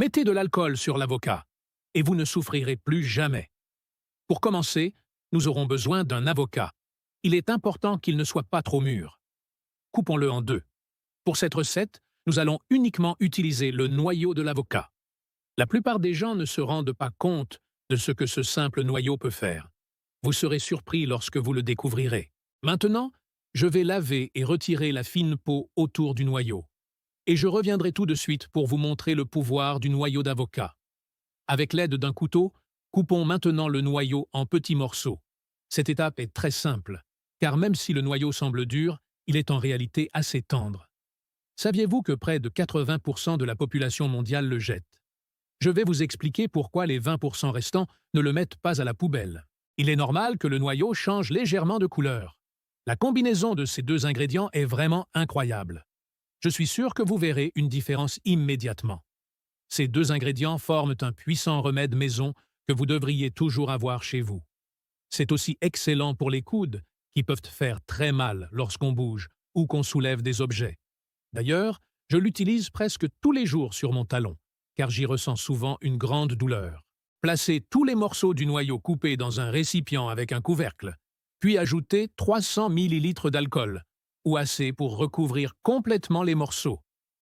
Mettez de l'alcool sur l'avocat et vous ne souffrirez plus jamais. Pour commencer, nous aurons besoin d'un avocat. Il est important qu'il ne soit pas trop mûr. Coupons-le en deux. Pour cette recette, nous allons uniquement utiliser le noyau de l'avocat. La plupart des gens ne se rendent pas compte de ce que ce simple noyau peut faire. Vous serez surpris lorsque vous le découvrirez. Maintenant, je vais laver et retirer la fine peau autour du noyau. Et je reviendrai tout de suite pour vous montrer le pouvoir du noyau d'avocat. Avec l'aide d'un couteau, coupons maintenant le noyau en petits morceaux. Cette étape est très simple, car même si le noyau semble dur, il est en réalité assez tendre. Saviez-vous que près de 80% de la population mondiale le jette? Je vais vous expliquer pourquoi les 20% restants ne le mettent pas à la poubelle. Il est normal que le noyau change légèrement de couleur. La combinaison de ces deux ingrédients est vraiment incroyable. Je suis sûr que vous verrez une différence immédiatement. Ces deux ingrédients forment un puissant remède maison que vous devriez toujours avoir chez vous. C'est aussi excellent pour les coudes, qui peuvent faire très mal lorsqu'on bouge ou qu'on soulève des objets. D'ailleurs, je l'utilise presque tous les jours sur mon talon, car j'y ressens souvent une grande douleur. Placez tous les morceaux du noyau coupé dans un récipient avec un couvercle, puis ajoutez 300 ml d'alcool, ou assez pour recouvrir complètement les morceaux.